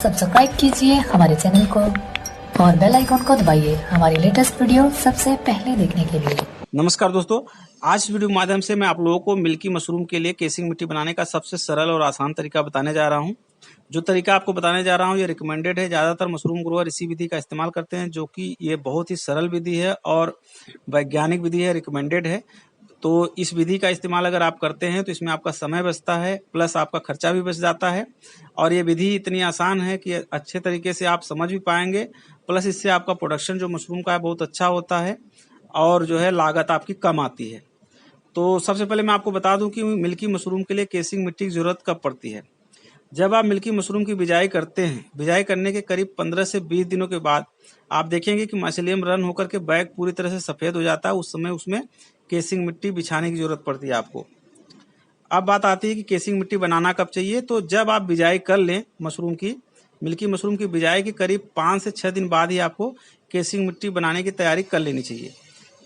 Subscribe कीजिए हमारे channel को और बेल आइकन को दबाइए हमारी लेटेस्ट वीडियो सबसे पहले देखने के लिए। नमस्कार दोस्तों, आज इस वीडियो के माध्यम से मैं आप लोगों को मिल्की मशरूम के लिए केसिंग मिट्टी बनाने का सबसे सरल और आसान तरीका बताने जा रहा हूं। जो तरीका आपको बताने जा रहा हूं ये रिकमेंडेड है। ज़्यादातर मशरूम ग्रोअर इसी विधि का इस्तेमाल करते हैं, जो कि ये बहुत ही सरल विधि है और वैज्ञानिक विधि है, रिकमेंडेड है। तो इस विधि का इस्तेमाल अगर आप करते हैं तो इसमें आपका समय बचता है, प्लस आपका खर्चा भी बच जाता है। और ये विधि इतनी आसान है कि अच्छे तरीके से आप समझ भी पाएंगे, प्लस इससे आपका प्रोडक्शन जो मशरूम का है बहुत अच्छा होता है और जो है लागत आपकी कम आती है। तो सबसे पहले मैं आपको बता दूं कि मिल्की मशरूम के लिए केसिंग मिट्टी की जरूरत कब पड़ती है। जब आप मिल्की मशरूम की बिजाई करते हैं, बिजाई करने के करीब 15 से 20 दिनों के बाद आप देखेंगे कि माइसेलियम रन होकर के बैग पूरी तरह से सफेद हो जाता है। उस समय उसमें केसिंग मिट्टी बिछाने की जरूरत पड़ती है आपको। अब बात आती है कि केसिंग मिट्टी बनाना कब चाहिए। तो जब आप बिजाई कर लें मशरूम की, मिल्की मशरूम की बिजाई के करीब 5 से 6 दिन बाद ही आपको केसिंग मिट्टी बनाने की तैयारी कर लेनी चाहिए।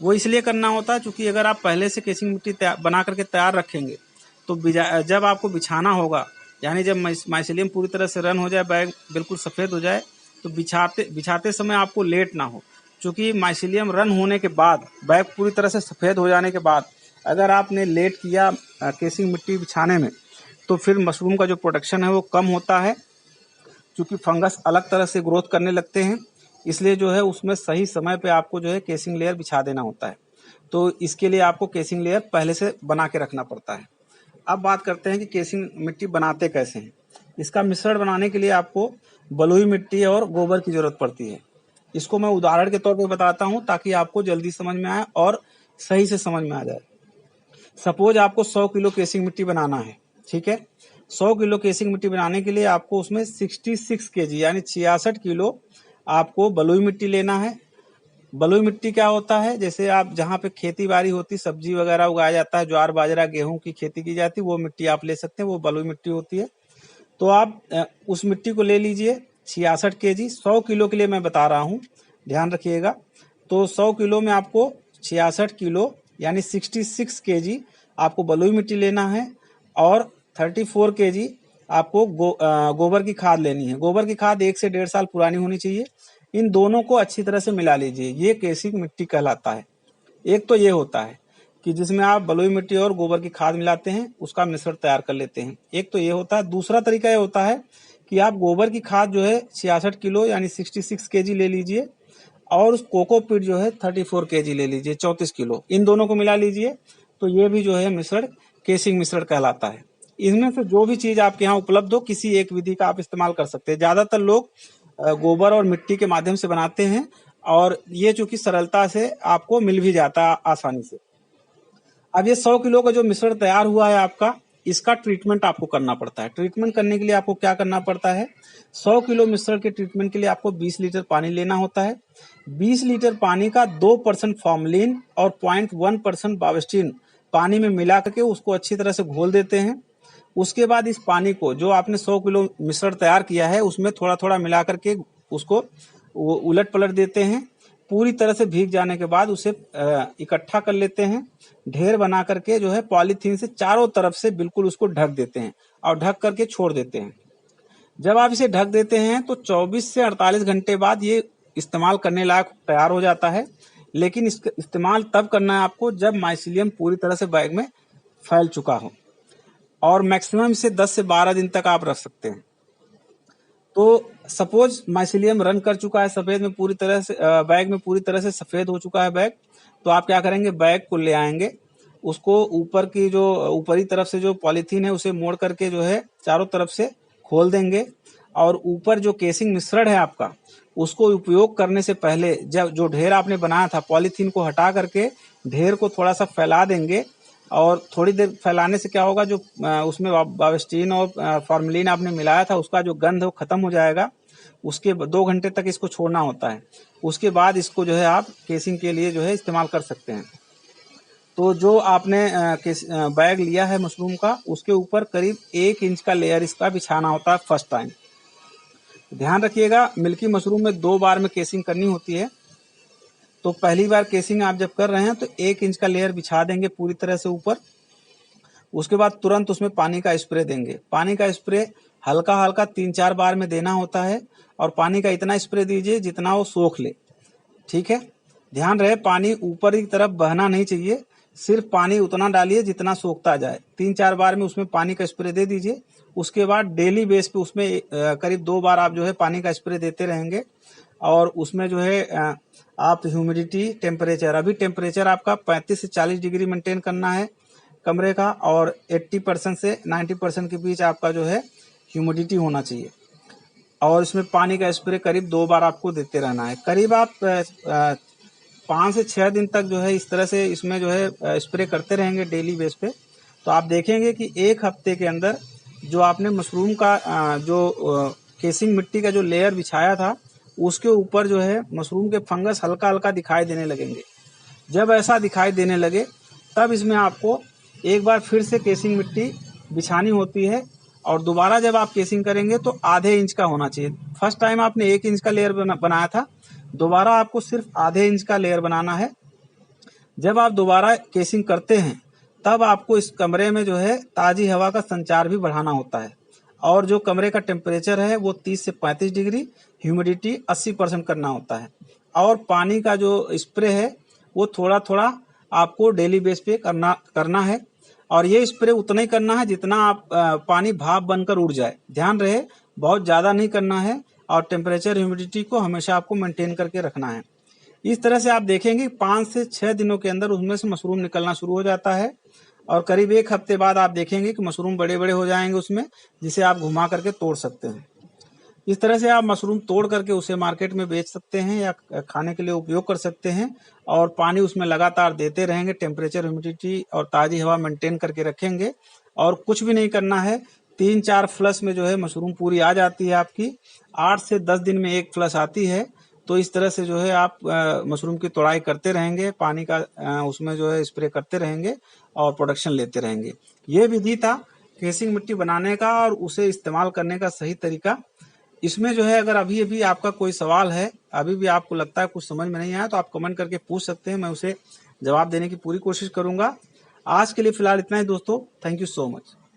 वो इसलिए करना होता है क्योंकि अगर आप पहले से केसिंग मिट्टी बना करके तैयार रखेंगे तो जब आपको बिछाना होगा, यानी जब माइसेलियम पूरी तरह से रन हो जाए, बैग बिल्कुल सफ़ेद हो जाए, तो बिछाते समय आपको लेट ना हो। क्योंकि माइसेलियम रन होने के बाद, बैग पूरी तरह से सफ़ेद हो जाने के बाद अगर आपने लेट किया केसिंग मिट्टी बिछाने में, तो फिर मशरूम का जो प्रोडक्शन है वो कम होता है। क्योंकि फंगस अलग तरह से ग्रोथ करने लगते हैं, इसलिए जो है उसमें सही समय पे आपको जो है केसिंग लेयर बिछा देना होता है। तो इसके लिए आपको केसिंग लेयर पहले से बना के रखना पड़ता है। अब बात करते हैं कि केसिंग मिट्टी बनाते कैसे हैं। इसका मिश्रण बनाने के लिए आपको बलुई मिट्टी और गोबर की जरूरत पड़ती है। इसको मैं उदाहरण के तौर पे बताता हूँ ताकि आपको जल्दी समझ में आए और सही से समझ में आ जाए। सपोज आपको 100 किलो केसिंग मिट्टी बनाना है, ठीक है। 100 किलो केसिंग मिट्टी बनाने के लिए आपको उसमें 66 केजी यानी 66 किलो आपको बलुई मिट्टी लेना है। बलुई मिट्टी क्या होता है, जैसे आप जहाँ पे खेती बाड़ी होती, सब्जी वगैरह उगाया जाता है, ज्वार बाजरा गेहूं की खेती की जाती है, वो मिट्टी आप ले सकते हैं, वो बलुई मिट्टी होती है। तो आप उस मिट्टी को ले लीजिए 66 केजी। 100 किलो के लिए मैं बता रहा हूँ, ध्यान रखिएगा। तो 100 किलो में आपको 66 किलो यानी 66 केजी आपको बलुई मिट्टी लेना है और 34 केजी आपको गोबर की खाद लेनी है। गोबर की खाद 1 से 1.5 साल पुरानी होनी चाहिए। इन दोनों को अच्छी तरह से मिला लीजिए, ये केसिंग मिट्टी कहलाता है। एक तो ये होता है कि जिसमें आप बलुई मिट्टी और गोबर की खाद मिलाते हैं, उसका मिश्रण तैयार कर लेते हैं। एक तो ये होता है। दूसरा तरीका ये होता है कि आप गोबर की खाद जो है 66 किलो यानी 66 केजी ले लीजिए और उस कोकोपीट जो है 34 केजी ले लीजिए, 34 किलो। इन दोनों को मिला लीजिए, तो ये भी जो है मिश्रण केसिंग मिश्रण कहलाता है। इनमें से जो भी चीज आपके यहाँ उपलब्ध हो, किसी एक विधि का आप इस्तेमाल कर सकते हैं। ज्यादातर लोग गोबर और मिट्टी के माध्यम से बनाते हैं और ये चूंकि सरलता से आपको मिल भी जाता है आसानी से। अब ये 100 किलो का जो मिश्रण तैयार हुआ है आपका, इसका ट्रीटमेंट आपको करना पड़ता है। ट्रीटमेंट करने के लिए आपको क्या करना पड़ता है, 100 किलो मिश्रण के ट्रीटमेंट के लिए आपको 20 लीटर पानी लेना होता है। 20 लीटर पानी का 2% फॉर्मलिन और 0.1% बावेस्टिन पानी में मिला करके उसको अच्छी तरह से घोल देते हैं। उसके बाद इस पानी को, जो आपने 100 किलो मिश्रण तैयार किया है, उसमें थोड़ा थोड़ा मिला करके उसको उलट पलट देते हैं। पूरी तरह से भीग जाने के बाद उसे इकट्ठा कर लेते हैं। ढेर बना करके जो है पॉलीथीन से चारों तरफ से बिल्कुल उसको ढक देते हैं और ढक करके छोड़ देते हैं। जब आप इसे ढक देते हैं तो 24 से 48 घंटे बाद ये इस्तेमाल करने लायक तैयार हो जाता है। लेकिन इसका इस्तेमाल तब करना है आपको जब माइसीलियम पूरी तरह से बैग में फैल चुका हो, और मैक्सिमम इसे 10 से 12 दिन तक आप रख सकते हैं। तो सपोज माइसीलियम रन कर चुका है, सफेद में पूरी तरह से बैग में पूरी तरह से सफेद हो चुका है बैग, तो आप क्या करेंगे, बैग को ले आएंगे, उसको ऊपर की जो ऊपरी तरफ से जो पॉलीथीन है उसे मोड़ करके जो है चारों तरफ से खोल देंगे और ऊपर जो केसिंग मिश्रण है आपका, उसको उपयोग करने से पहले जब जो ढेर आपने बनाया था, पॉलीथीन को हटा करके ढेर को थोड़ा सा फैला देंगे। और थोड़ी देर फैलाने से क्या होगा, जो उसमें बावेस्टीन और फॉर्मलिन आपने मिलाया था उसका जो गंध है वो खत्म हो जाएगा। उसके 2 घंटे तक इसको छोड़ना होता है। उसके बाद इसको जो है आप केसिंग के लिए जो है इस्तेमाल कर सकते हैं। तो जो आपने बैग लिया है मशरूम का, उसके ऊपर करीब 1 इंच का लेयर इसका बिछाना होता है फर्स्ट टाइम। ध्यान रखिएगा, मिल्की मशरूम में 2 बार में केसिंग करनी होती है। तो पहली बार केसिंग आप जब कर रहे हैं तो 1 इंच का लेयर बिछा देंगे पूरी तरह से ऊपर। उसके बाद तुरंत उसमें पानी का स्प्रे देंगे। पानी का स्प्रे हल्का हल्का 3-4 बार में देना होता है और पानी का इतना स्प्रे दीजिए जितना वो सोख ले। ठीक है, ध्यान रहे पानी ऊपर की तरफ बहना नहीं चाहिए, सिर्फ पानी उतना डालिए जितना सोखता जाए। 3-4 बार में उसमें पानी का स्प्रे दे दीजिए। उसके बाद डेली बेस पे उसमें करीब 2 बार आप जो है पानी का स्प्रे देते रहेंगे। और उसमें जो है आप ह्यूमिडिटी टेम्परेचर, अभी टेम्परेचर आपका 35 से 40 डिग्री मेंटेन करना है कमरे का, और 80% से 90% के बीच आपका जो है ह्यूमिडिटी होना चाहिए। और इसमें पानी का स्प्रे करीब 2 बार आपको देते रहना है। करीब आप 5 से 6 दिन तक जो है इस तरह से इसमें जो है स्प्रे करते रहेंगे डेली बेस पे, तो आप देखेंगे कि 1 हफ्ते के अंदर जो आपने मशरूम का जो केसिंग मिट्टी का जो लेयर बिछाया था उसके ऊपर जो है मशरूम के फंगस हल्का हल्का दिखाई देने लगेंगे। जब ऐसा दिखाई देने लगे तब इसमें आपको एक बार फिर से केसिंग मिट्टी बिछानी होती है, और दोबारा जब आप केसिंग करेंगे तो आधे इंच का होना चाहिए। फर्स्ट टाइम आपने 1 इंच का लेयर बनाया था, दोबारा आपको सिर्फ आधे इंच का लेयर बनाना है। जब आप दोबारा केसिंग करते हैं तब आपको इस कमरे में जो है ताजी हवा का संचार भी बढ़ाना होता है, और जो कमरे का टेम्परेचर है वो 30 से 35 डिग्री, ह्यूमिडिटी 80% करना होता है। और पानी का जो स्प्रे है वो थोड़ा थोड़ा आपको डेली बेस पे करना है, और ये स्प्रे उतना ही करना है जितना आप पानी भाप बनकर उड़ जाए। ध्यान रहे बहुत ज़्यादा नहीं करना है, और टेम्परेचर ह्यूमिडिटी को हमेशा आपको मेंटेन करके रखना है। इस तरह से आप देखेंगे 5 से 6 दिनों के अंदर उसमें से मशरूम निकलना शुरू हो जाता है, और करीब 1 हफ्ते बाद आप देखेंगे कि मशरूम बड़े बड़े हो जाएंगे उसमें, जिसे आप घुमा करके तोड़ सकते हैं। इस तरह से आप मशरूम तोड़ करके उसे मार्केट में बेच सकते हैं या खाने के लिए उपयोग कर सकते हैं, और पानी उसमें लगातार देते रहेंगे, टेम्परेचर ह्यूमिडिटी और ताज़ी हवा मेंटेन करके रखेंगे, और कुछ भी नहीं करना है। 3-4 फ्लश में जो है मशरूम पूरी आ जाती है आपकी, 8 से 10 दिन में 1 फ्लश आती है। तो इस तरह से जो है आप मशरूम की तोड़ाई करते रहेंगे, पानी का उसमें जो है स्प्रे करते रहेंगे और प्रोडक्शन लेते रहेंगे। ये विधि था केसिंग मिट्टी बनाने का और उसे इस्तेमाल करने का सही तरीका। इसमें जो है अगर अभी आपका कोई सवाल है, अभी भी आपको लगता है कुछ समझ में नहीं आया, तो आप कमेंट करके पूछ सकते हैं, मैं उसे जवाब देने की पूरी कोशिश करूंगा। आज के लिए फिलहाल इतना ही दोस्तों, थैंक यू सो मच।